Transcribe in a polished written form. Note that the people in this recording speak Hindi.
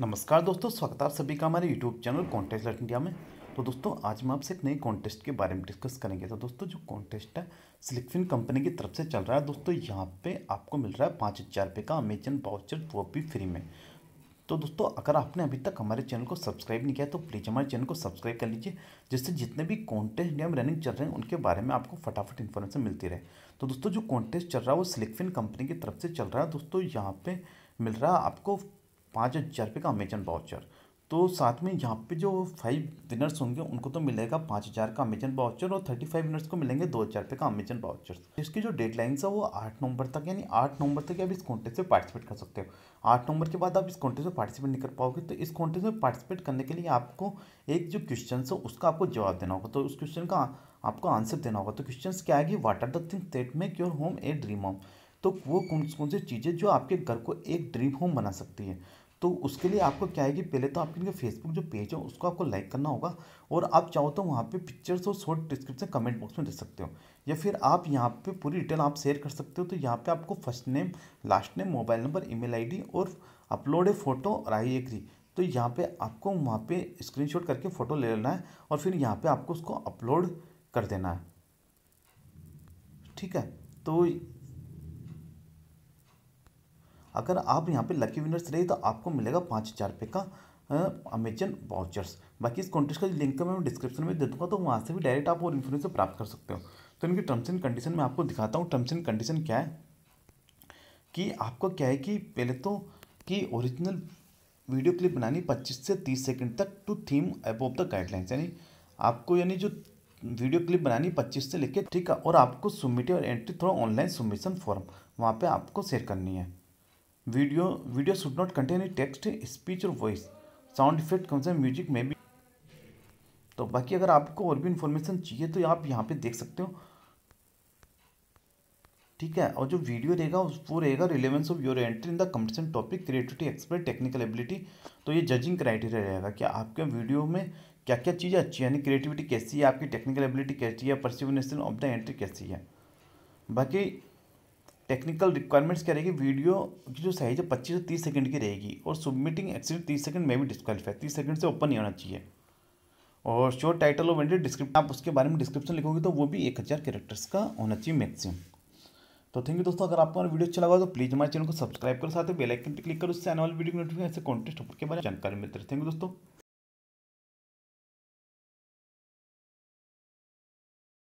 नमस्कार दोस्तों, स्वागत है आप सभी का हमारे यूट्यूब चैनल कॉन्टेस्टलर्ट इंडिया में। तो दोस्तों आज हम आपसे एक नई कॉन्टेस्ट के बारे में डिस्कस करेंगे। तो दोस्तों जो कॉन्टेस्ट है सिलेक्शन कंपनी की तरफ से चल रहा है। दोस्तों यहाँ पे आपको मिल रहा है 5,000 रुपये का अमेजन वाउचर, वो भी फ्री में। तो दोस्तों अगर आपने अभी तक हमारे चैनल को सब्सक्राइब नहीं किया तो प्लीज़ हमारे चैनल को सब्सक्राइब कर लीजिए, जिससे जितने भी कॉन्टेस्ट इंडिया में रनिंग चल रहे हैं उनके बारे में आपको फटाफट इन्फॉर्मेशन मिलती रहे। तो दोस्तों जो कॉन्टेस्ट चल रहा है वो सिलेक्शन कंपनी की तरफ से चल रहा है। दोस्तों यहाँ पे मिल रहा है आपको 5,000 रुपये का अमेजन वाउचर। तो साथ में यहाँ पे जो 5 विनर्स होंगे उनको तो मिलेगा 5,000 का अमेजन वाउचर, और 35 विनर्स को मिलेंगे 2,000 रुपये का अमेजन वाउचर। इसकी जो डेडलाइंस है वो 8 नवंबर तक, यानी 8 नवंबर तक आप इस कॉन्टेस्ट में पार्टिसिपेट कर सकते हो। 8 नवंबर के बाद आप इस कॉन्टेस्ट में पार्टिसिपेट नहीं कर पाओगे। तो इस कॉन्टेस्ट में पार्टिसिपेट करने के लिए आपको एक जो क्वेश्चन है उसका आपको जवाब देना होगा। तो उस क्वेश्चन का आपको आंसर देना होगा। तो क्वेश्चन क्या है कि what are the things that make your home a dream home. तो वो कौन कौन सी चीज़ें जो आपके घर को एक ड्रीम होम बना सकती है। तो उसके लिए आपको क्या है कि पहले तो आपके फेसबुक जो पेज है उसको आपको लाइक करना होगा, और आप चाहो तो वहाँ पे पिक्चर्स और शॉर्ट डिस्क्रिप्शन कमेंट बॉक्स में दे सकते हो, या फिर आप यहाँ पे पूरी डिटेल आप शेयर कर सकते हो। तो यहाँ पे आपको first name, last name, mobile number, email ID और अपलोड ए फोटो और आई एग्री। तो यहाँ पे आपको वहाँ पे स्क्रीनशॉट करके फ़ोटो ले लेना है और फिर यहाँ पे आपको उसको अपलोड कर देना है। ठीक है। तो अगर आप यहाँ पे लकी विनर्स रहे तो आपको मिलेगा 5,000 रुपये का अमेजन वाउचर्स। बाकी इस कॉन्टेस्ट का लिंक मैं डिस्क्रिप्शन में दे दूँगा, तो वहाँ से भी डायरेक्ट आप और इन्फॉर्मेशन प्राप्त कर सकते हो। तो इनकी टर्म्स एंड कंडीशन मैं आपको दिखाता हूँ। टर्म्स एंड कंडीशन क्या है कि आपको क्या है कि पहले तो कि ओरिजिनल वीडियो क्लिप बनानी 25 से 30 सेकंड तक to theme above the guidelines, यानी आपको जो वीडियो क्लिप बनानी 25 से लेकर, ठीक है। और आपको सबमिट और entry through online submission form वहाँ पे आपको शेयर करनी है। Video should not contain any text, speech और voice, sound effect, concern music में भी। तो बाकी अगर आपको और भी इन्फॉर्मेशन चाहिए तो आप यहाँ पे देख सकते हो, ठीक है। और जो वीडियो रहेगा वो रहेगा relevance of your entry in the competition topic, creativity, expert, technical ability. तो ये जजिंग क्राइटेरिया रहेगा कि आपके वीडियो में क्या क्या चीज़ें अच्छी है, यानी क्रिएटिविटी कैसी है, आपकी टेक्निकल एबिलिटी कैसी है, परसिविनेशन ऑफ द एंट्री कैसी है। बाकी टेक्निकल रिक्वायरमेंट्स क्या रहेगी, वीडियो की जो साइज है 25 से 30 सेकंड की रहेगी, और सबमिटिंग एक्सीड 30 सेकंड में भी डिस्क्वालीफाई, 30 सेकंड से ऊपर नहीं होना चाहिए। और शोर टाइटल और डिस्क्रिप्शन, आप उसके बारे में डिस्क्रिप्शन लिखोगे तो वो भी 1,000 कैरेक्टर्स का होना चाहिए मैक्सिमम। तो थैंक यू दोस्तों, अगर आपको हमारा वीडियो अच्छा लगा तो प्लीज़ हमारे चैनल को सब्सक्राइब करो, साथ ही बेल आइकन पर क्लिक करो, उससे आने वाली वीडियो की नोटिफिकेशन ऐसे कॉन्टेस्ट के बारे में जानकारी मिलती है। थैंक यू दोस्तों।